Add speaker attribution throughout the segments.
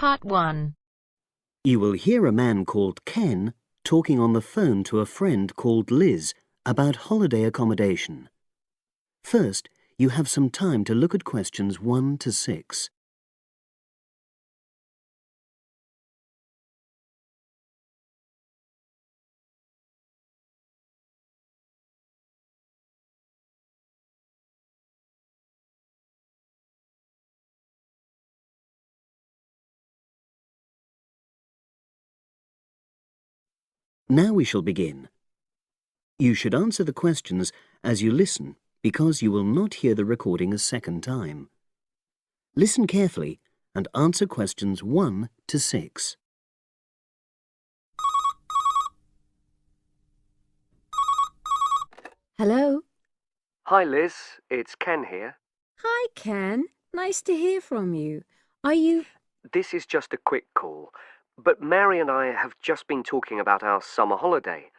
Speaker 1: Part 1.
Speaker 2: You will hear a man called Ken talking on the phone to a friend called Liz about holiday accommodation. First, you have some time to look at questions 1 to 6. Now we shall begin. You should answer the questions as you listen because you will not hear the recording a second time. Listen carefully and answer questions 1 to 6.
Speaker 3: Hello.
Speaker 4: Hi Liz, it's Ken here.
Speaker 3: Hi, Ken. Nice to hear from you. Are you...
Speaker 4: This is just a quick call, but Mary and I have just been talking about our summer holiday.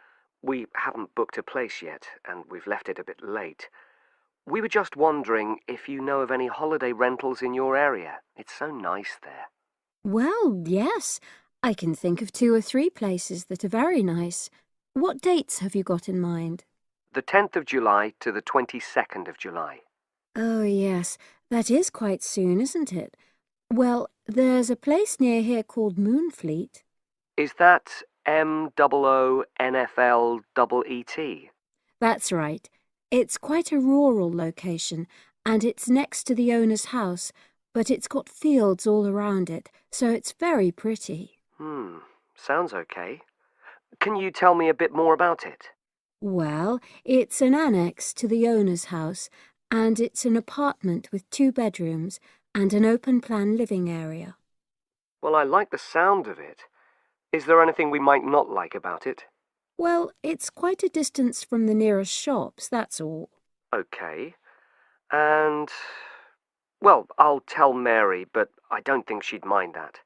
Speaker 4: We haven't booked a place yet, and we've left it a bit late. We were just wondering if you know of any holiday rentals in your area. It's so nice there.
Speaker 3: Well, yes. I can think of 2 or 3 places that are very nice. What dates have you got in mind?
Speaker 4: The 10th of July to the 22nd of July.
Speaker 3: Oh, yes. That is quite soon, isn't it? Well, there's a place near here called Moonfleet.
Speaker 4: Is that MOONFLEET?
Speaker 3: That's right. It's quite a rural location, and it's next to the owner's house, but it's got fields all around it, so it's very pretty.
Speaker 4: Sounds okay. Can you tell me a bit more about it?
Speaker 3: Well, it's an annex to the owner's house, and it's an apartment with 2 bedrooms and an open-plan living area.
Speaker 4: Well, I like the sound of it. Is there anything we might not like about it?
Speaker 3: Well, it's quite a distance from the nearest shops, that's all.
Speaker 4: Okay. And... well, I'll tell Mary, but I don't think she'd mind that.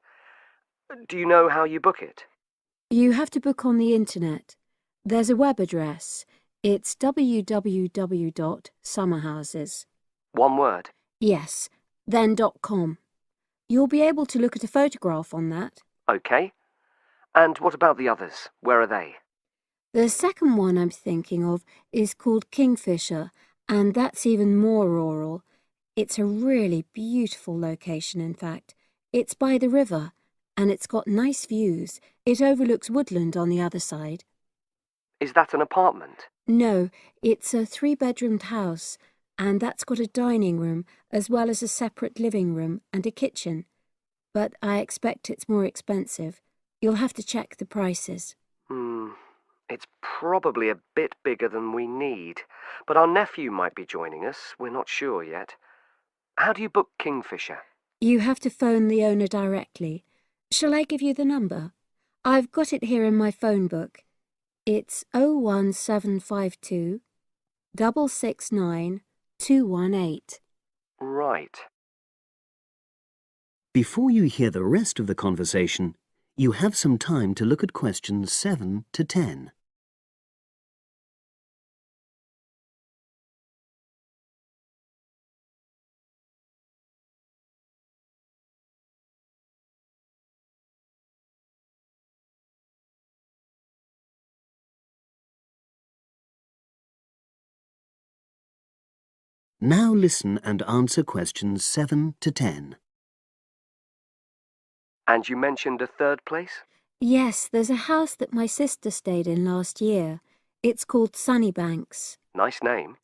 Speaker 4: Do you know how you book it?
Speaker 3: You have to book on the internet. There's a web address. It's www.summerhouses.
Speaker 4: One word?
Speaker 3: Yes, then .com. You'll be able to look at a photograph on that.
Speaker 4: Okay. And what about the others? Where are they?
Speaker 3: The second one I'm thinking of is called Kingfisher, and that's even more rural. It's a really beautiful location, in fact. It's by the river, and it's got nice views. It overlooks woodland on the other side.
Speaker 4: Is that an apartment?
Speaker 3: No, it's a 3-bedroomed house, and that's got a dining room as well as a separate living room and a kitchen. But I expect it's more expensive. You'll have to check the prices.
Speaker 4: It's probably a bit bigger than we need, but our nephew might be joining us. We're not sure yet. How do you book Kingfisher?
Speaker 3: You have to phone the owner directly. Shall I give you the number? I've got it here in my phone book. It's 01752 669 218.
Speaker 4: Right.
Speaker 2: Before you hear the rest of the conversation, you have some time to look at questions 7 to 10. Now listen and answer questions 7 to 10.
Speaker 4: And you mentioned a third place?
Speaker 3: Yes, there's a house that my sister stayed in last year. It's called Sunnybanks.
Speaker 4: Nice name.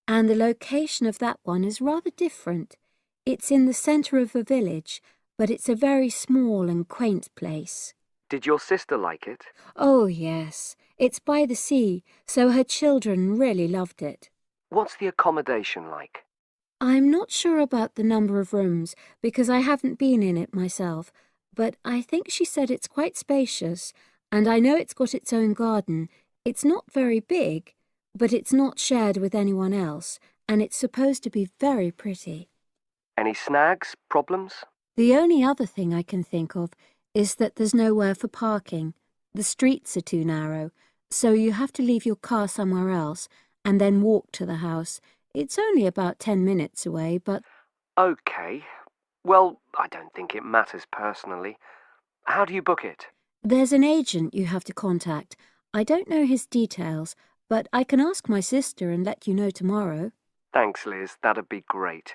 Speaker 3: And the location of that one is rather different. It's in the centre of a village, but it's a very small and quaint place.
Speaker 4: Did your sister like it?
Speaker 3: Oh, yes. It's by the sea, so her children really loved it.
Speaker 4: What's the accommodation like?
Speaker 3: I'm not sure about the number of rooms, because I haven't been in it myself, but I think she said it's quite spacious, and I know it's got its own garden. It's not very big, but it's not shared with anyone else, and it's supposed to be very pretty.
Speaker 4: Any snags? Problems?
Speaker 3: The only other thing I can think of is that there's nowhere for parking. The streets are too narrow, so you have to leave your car somewhere else and then walk to the house. It's only about 10 minutes away, but...
Speaker 4: Okay. Well, I don't think it matters personally. How do you book it?
Speaker 3: There's an agent you have to contact. I don't know his details, but I can ask my sister and let you know tomorrow.
Speaker 4: Thanks, Liz. That'd be great.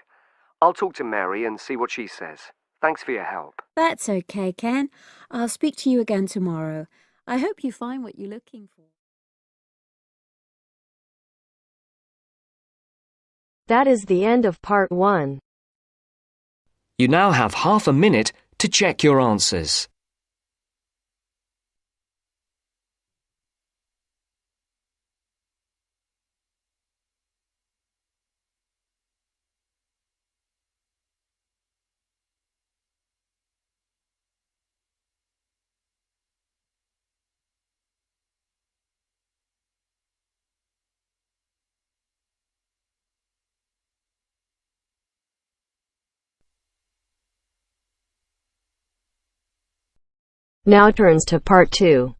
Speaker 4: I'll talk to Mary and see what she says. Thanks for your help.
Speaker 3: That's okay, Ken. I'll speak to you again tomorrow. I hope you find what you're looking for.
Speaker 1: That is the end of part 1.
Speaker 5: You now have half a minute to check your answers.
Speaker 1: Now turns to part 2.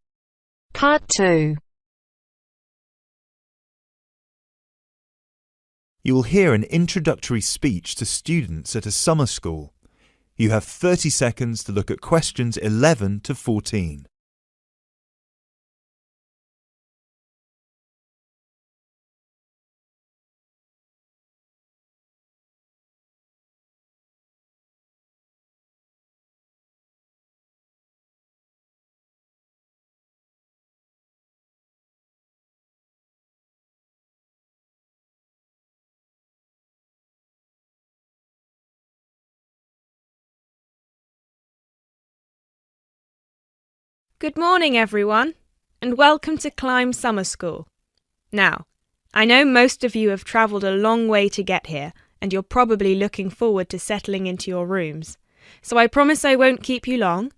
Speaker 6: Part 2.
Speaker 7: You will hear an introductory speech to students at a summer school. You have 30 seconds to look at questions 11 to 14.
Speaker 8: Good morning, everyone, and welcome to Climb Summer School. Now, I know most of you have travelled a long way to get here, and you're probably looking forward to settling into your rooms. So I promise I won't keep you long,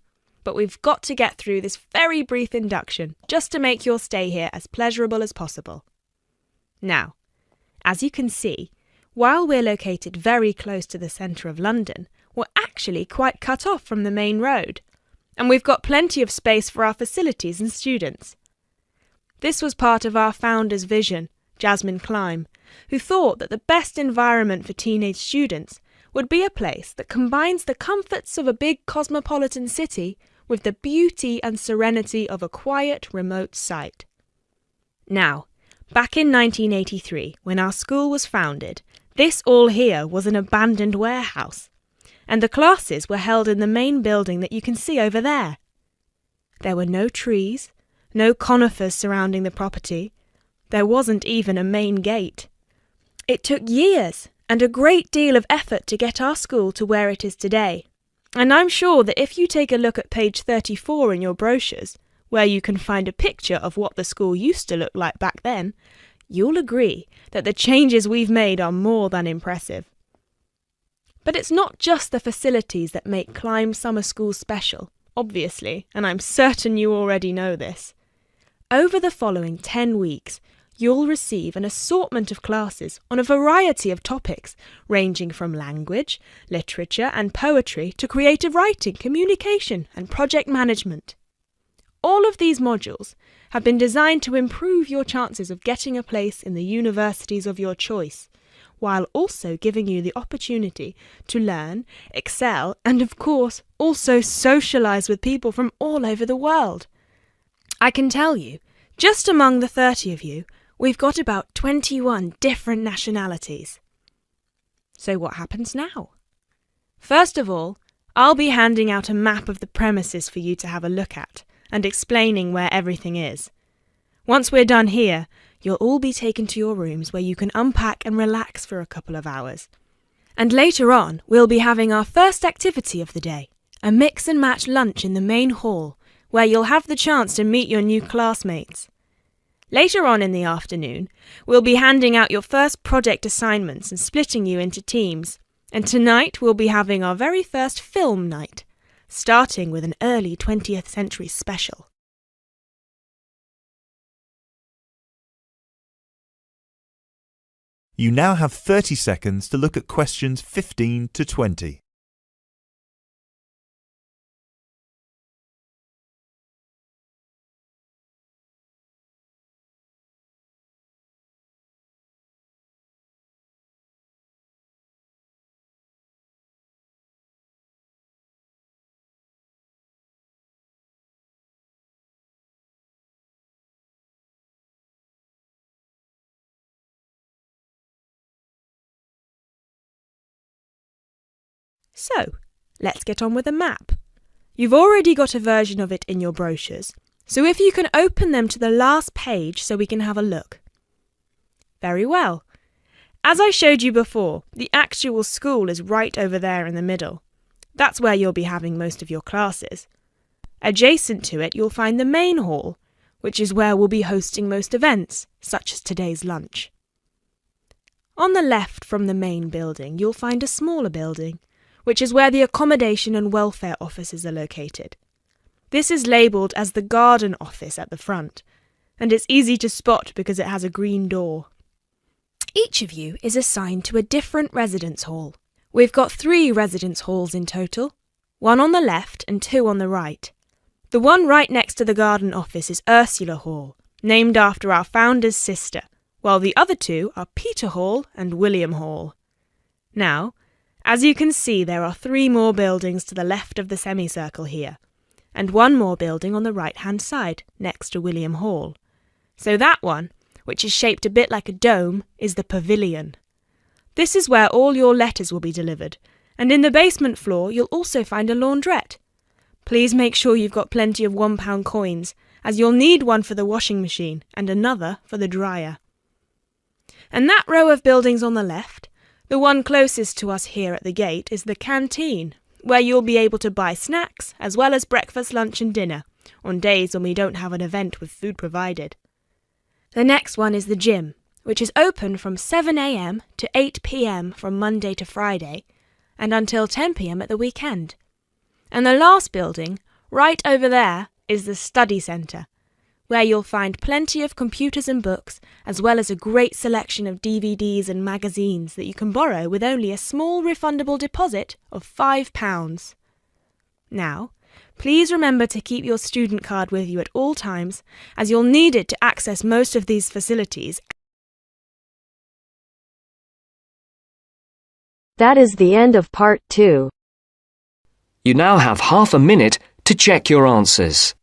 Speaker 8: but we've got to get through this very brief induction just to make your stay here as pleasurable as possible. Now, as you can see, while we're located very close to the centre of London, we're actually quite cut off from the main road. And we've got plenty of space for our facilities and students. This was part of our founder's vision, Jasmine Climb, who thought that the best environment for teenage students would be a place that combines the comforts of a big cosmopolitan city with the beauty and serenity of a quiet, remote site. Now, back in 1983, when our school was founded, this all here was an abandoned warehouse, and the classes were held in the main building that you can see over there. There were no trees, no conifers surrounding the property. There wasn't even a main gate. It took years and a great deal of effort to get our school to where it is today. And I'm sure that if you take a look at page 34 in your brochures, where you can find a picture of what the school used to look like back then, you'll agree that the changes we've made are more than impressive. But it's not just the facilities that make Climb Summer School special, obviously, and I'm certain you already know this. Over the following 10 weeks, you'll receive an assortment of classes on a variety of topics, ranging from language, literature and poetry to creative writing, communication and project management. All of these modules have been designed to improve your chances of getting a place in the universities of your choice, while also giving you the opportunity to learn, excel, and of course, also socialise with people from all over the world. I can tell you, just among the 30 of you, we've got about 21 different nationalities. So what happens now? First of all, I'll be handing out a map of the premises for you to have a look at, and explaining where everything is. Once we're done here, you'll all be taken to your rooms where you can unpack and relax for a couple of hours. And later on, we'll be having our first activity of the day, a mix and match lunch in the main hall, where you'll have the chance to meet your new classmates. Later on in the afternoon, we'll be handing out your first project assignments and splitting you into teams. And tonight we'll be having our very first film night, starting with an early 20th century special.
Speaker 7: You now have 30 seconds to look at questions 15 to 20.
Speaker 8: So, let's get on with the map. You've already got a version of it in your brochures, so if you can open them to the last page so we can have a look. Very well. As I showed you before, the actual school is right over there in the middle. That's where you'll be having most of your classes. Adjacent to it, you'll find the main hall, which is where we'll be hosting most events, such as today's lunch. On the left from the main building, you'll find a smaller building, which is where the accommodation and welfare offices are located. This is labelled as the garden office at the front, and it's easy to spot because it has a green door. Each of you is assigned to a different residence hall. We've got 3 residence halls in total, 1 on the left and 2 on the right. The one right next to the garden office is Ursula Hall, named after our founder's sister, while the other 2 are Peter Hall and William Hall. Now, as you can see, there are 3 more buildings to the left of the semicircle here, and 1 more building on the right-hand side, next to William Hall. So that one, which is shaped a bit like a dome, is the pavilion. This is where all your letters will be delivered, and in the basement floor you'll also find a laundrette. Please make sure you've got plenty of £1 coins, as you'll need one for the washing machine and another for the dryer. And that row of buildings on the left, the one closest to us here at the gate, is the canteen, where you'll be able to buy snacks as well as breakfast, lunch and dinner, on days when we don't have an event with food provided. The next one is the gym, which is open from 7 a.m. to 8 p.m. from Monday to Friday, and until 10 p.m. at the weekend. And the last building, right over there, is the study centre, where you'll find plenty of computers and books, as well as a great selection of DVDs and magazines that you can borrow with only a small refundable deposit of £5. Now, please remember to keep your student card with you at all times, as you'll need it to access most of these facilities.
Speaker 1: That is the end of part 2.
Speaker 5: You now have half a minute to check your answers.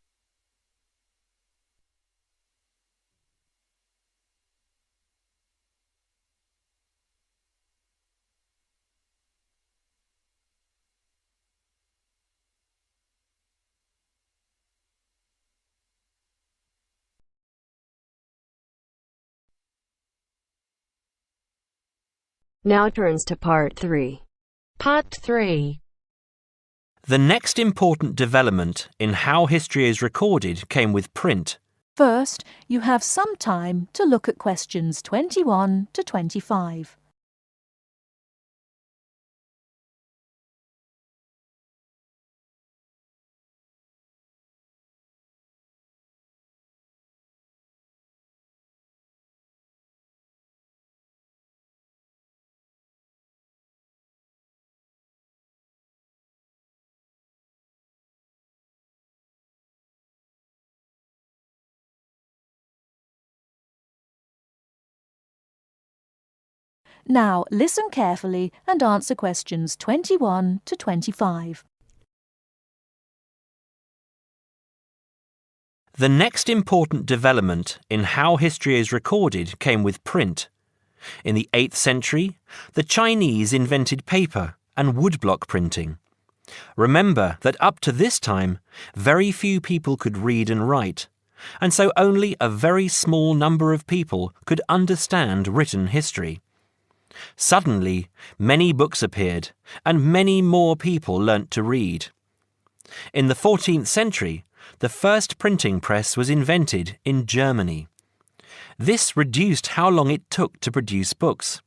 Speaker 1: Now turns to part 3.
Speaker 6: Part 3.
Speaker 9: The next important development in how history is recorded came with print.
Speaker 10: First, you have some time to look at questions 21 to 25. Now listen carefully and answer questions 21 to 25.
Speaker 9: The next important development in how history is recorded came with print. In the 8th century, the Chinese invented paper and woodblock printing. Remember that up to this time, very few people could read and write, and so only a very small number of people could understand written history. Suddenly, many books appeared, and many more people learnt to read. In the 14th century, the first printing press was invented in Germany. This reduced how long it took to produce books.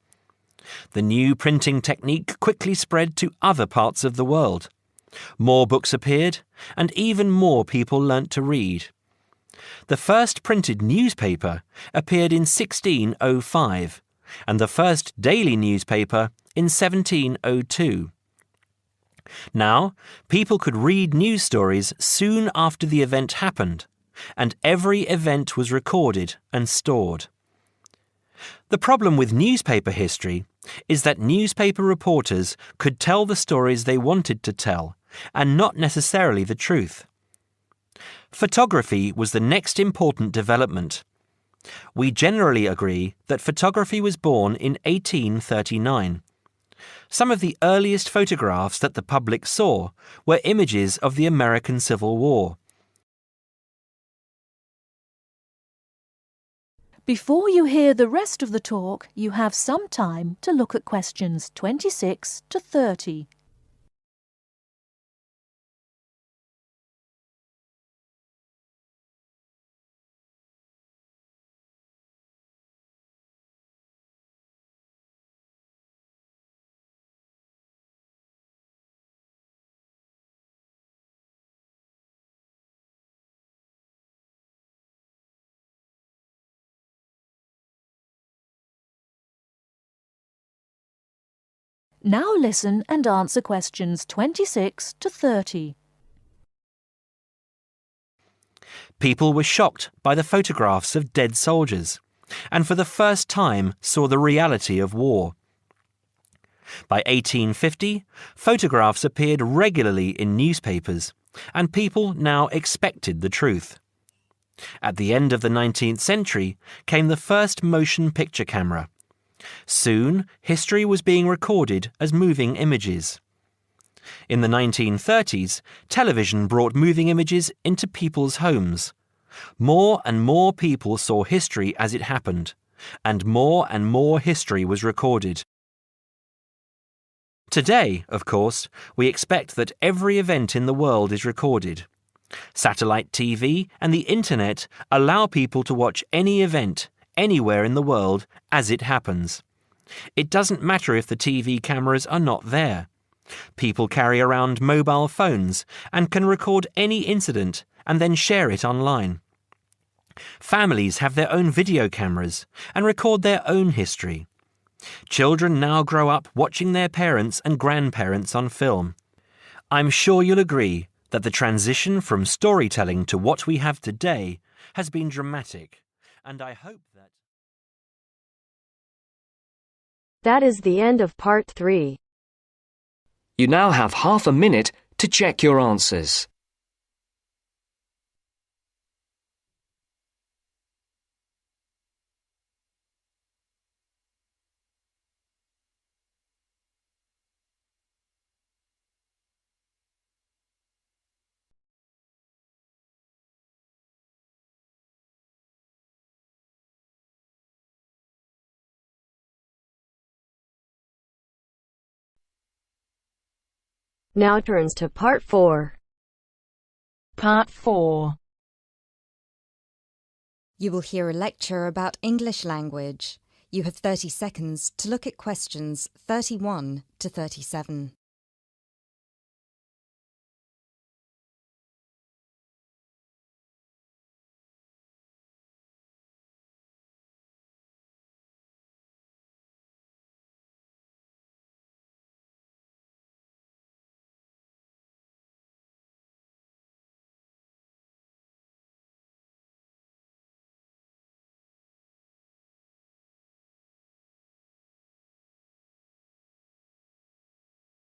Speaker 9: The new printing technique quickly spread to other parts of the world. More books appeared, and even more people learnt to read. The first printed newspaper appeared in 1605, and the first daily newspaper in 1702. Now, people could read news stories soon after the event happened, and every event was recorded and stored. The problem with newspaper history is that newspaper reporters could tell the stories they wanted to tell, and not necessarily the truth. Photography was the next important development. We generally agree that photography was born in 1839. Some of the earliest photographs that the public saw were images of the American Civil War.
Speaker 10: Before you hear the rest of the talk, you have some time to look at questions 26 to 30. Now listen and answer questions 26 to 30.
Speaker 9: People were shocked by the photographs of dead soldiers, and for the first time saw the reality of war. By 1850, photographs appeared regularly in newspapers, and people now expected the truth. At the end of the 19th century came the first motion picture camera. Soon, history was being recorded as moving images. In the 1930s, television brought moving images into people's homes. More and more people saw history as it happened, and more history was recorded. Today, of course, we expect that every event in the world is recorded. Satellite TV and the Internet allow people to watch any event, anywhere in the world, as it happens. It doesn't matter if the TV cameras are not there. People carry around mobile phones and can record any incident and then share it online. Families have their own video cameras and record their own history. Children now grow up watching their parents and grandparents on film. I'm sure you'll agree that the transition from storytelling to what we have today has been dramatic, and I hope that...
Speaker 1: That is the end of part 3.
Speaker 5: You now have half a minute to check your answers.
Speaker 1: Now turns to part 4.
Speaker 6: Part 4.
Speaker 11: You will hear a lecture about English language. You have 30 seconds to look at questions 31 to 37.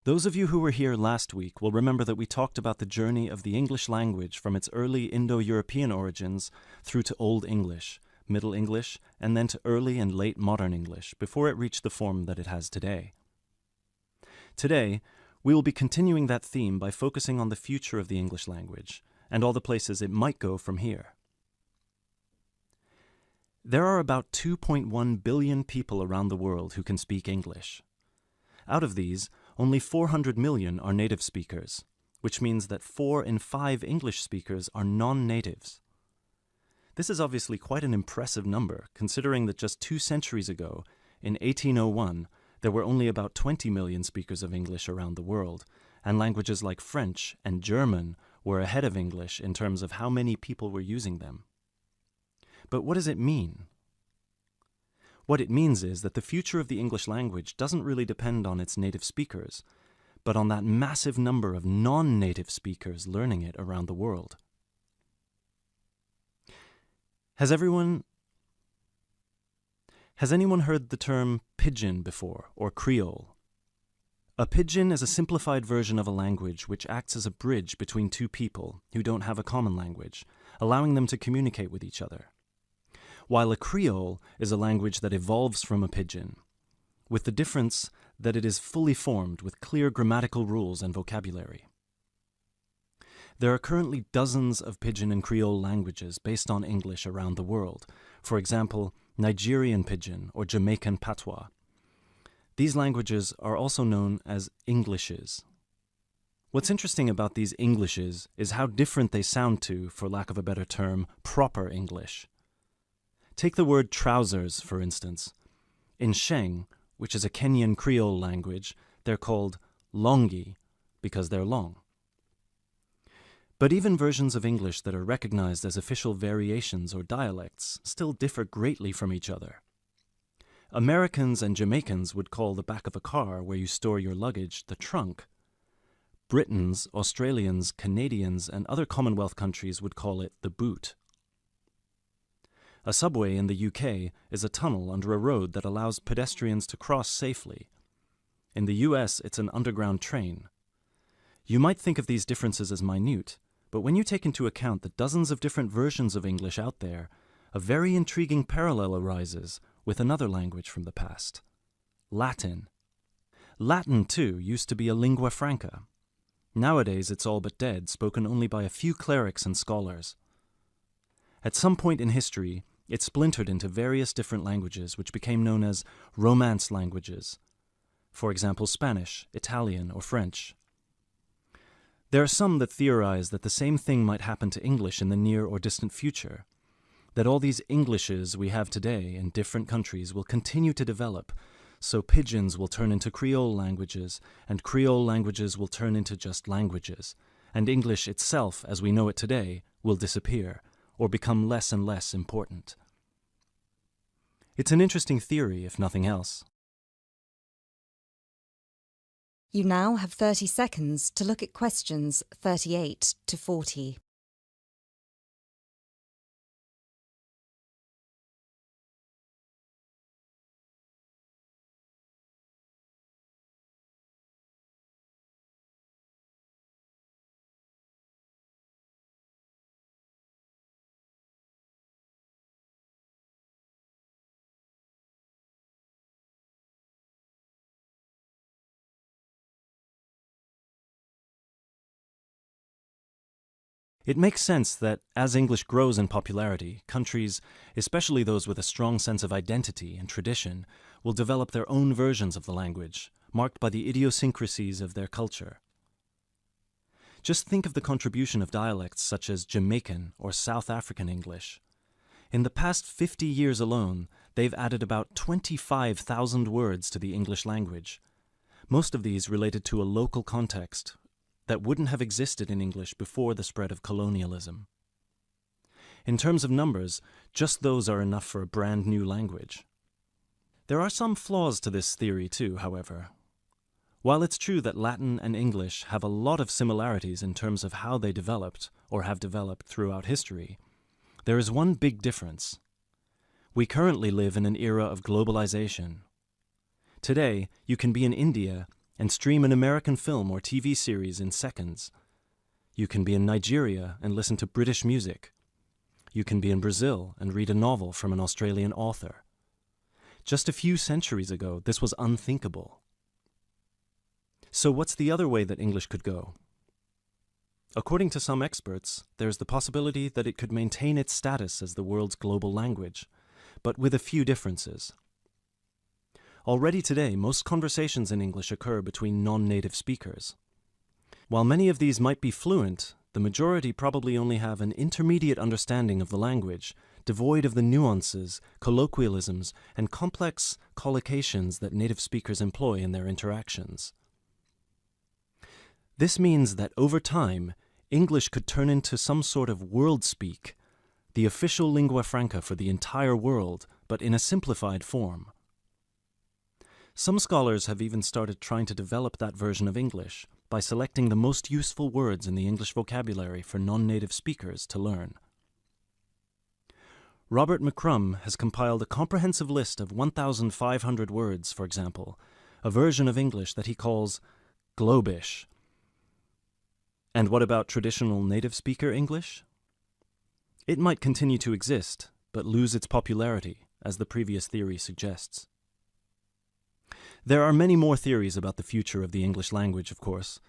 Speaker 12: Those of you who were here last week will remember that we talked about the journey of the English language from its early Indo-European origins through to Old English, Middle English, and then to early and late modern English before it reached the form that it has today. Today, we will be continuing that theme by focusing on the future of the English language and all the places it might go from here. There are about 2.1 billion people around the world who can speak English. Out of these, only 400 million are native speakers, which means that 4 in 5 English speakers are non-natives. This is obviously quite an impressive number, considering that just 2 centuries ago, in 1801, there were only about 20 million speakers of English around the world, and languages like French and German were ahead of English in terms of how many people were using them. But what does it mean? What it means is that the future of the English language doesn't really depend on its native speakers, but on that massive number of non-native speakers learning it around the world. Has anyone heard the term pidgin before, or Creole? A pidgin is a simplified version of a language which acts as a bridge between two people who don't have a common language, allowing them to communicate with each other. While a Creole is a language that evolves from a pidgin. with the difference that it is fully formed with clear grammatical rules and vocabulary. There are currently dozens of Pidgin and Creole languages based on English around the world, for example, Nigerian Pidgin or Jamaican Patois. These languages are also known as Englishes. What's interesting about these Englishes is how different they sound to, for lack of a better term, proper English. Take the word trousers, for instance. In Sheng, which is a Kenyan Creole language, they're called longi because they're long. But even versions of English that are recognized as official variations or dialects still differ greatly from each other. Americans and Jamaicans would call the back of a car where you store your luggage the trunk. Britons, Australians, Canadians, and other Commonwealth countries would call it the boot. A subway in the UK is a tunnel under a road that allows pedestrians to cross safely. In the US, it's an underground train. You might think of these differences as minute, but when you take into account the dozens of different versions of English out there, a very intriguing parallel arises with another language from the past: Latin. Latin, too, used to be a lingua franca. Nowadays it's all but dead, spoken only by a few clerics and scholars. At some point in history, it splintered into various different languages which became known as Romance languages. For example, Spanish, Italian, or French. There are some that theorize that the same thing might happen to English in the near or distant future, that all these Englishes we have today in different countries will continue to develop, so Pidgins will turn into Creole languages, and Creole languages will turn into just languages, and English itself, as we know it today, will disappear, or become less and less important. It's an interesting theory, if nothing else.
Speaker 11: You now have 30 seconds to look at questions 38 to 40.
Speaker 12: It makes sense that as English grows in popularity, countries, especially those with a strong sense of identity and tradition, will develop their own versions of the language, marked by the idiosyncrasies of their culture. Just think of the contribution of dialects such as Jamaican or South African English. In the past 50 years alone, they've added about 25,000 words to the English language. Most of these related to a local context that wouldn't have existed in English before the spread of colonialism. In terms of numbers, just those are enough for a brand new language. There are some flaws to this theory too, however. While it's true that Latin and English have a lot of similarities in terms of how they developed, or have developed throughout history, there is one big difference. We currently live in an era of globalization. Today, you can be in India and stream an American film or TV series in seconds. You can be in Nigeria and listen to British music. You can be in Brazil and read a novel from an Australian author. Just a few centuries ago, this was unthinkable. So what's the other way that English could go? According to some experts, there's the possibility that it could maintain its status as the world's global language, but with a few differences. Already today, most conversations in English occur between non-native speakers. While many of these might be fluent, the majority probably only have an intermediate understanding of the language, devoid of the nuances, colloquialisms, and complex collocations that native speakers employ in their interactions. This means that over time, English could turn into some sort of world speak, the official lingua franca for the entire world, but in a simplified form. Some scholars have even started trying to develop that version of English by selecting the most useful words in the English vocabulary for non-native speakers to learn. Robert McCrum has compiled a comprehensive list of 1,500 words, for example, a version of English that he calls Globish. And what about traditional native speaker English? It might continue to exist, but lose its popularity, as the previous theory suggests. There are many more theories about the future of the English language, of course.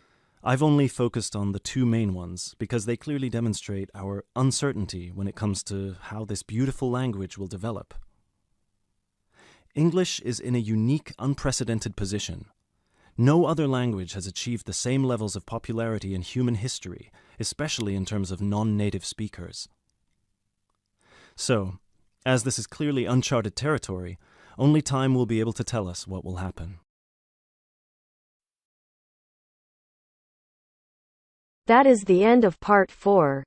Speaker 12: I've only focused on the two main ones because they clearly demonstrate our uncertainty when it comes to how this beautiful language will develop. English is in a unique, unprecedented position. No other language has achieved the same levels of popularity in human history, especially in terms of non-native speakers. So, as this is clearly uncharted territory, only time will be able to tell us what will happen.
Speaker 1: That is the end of part 4.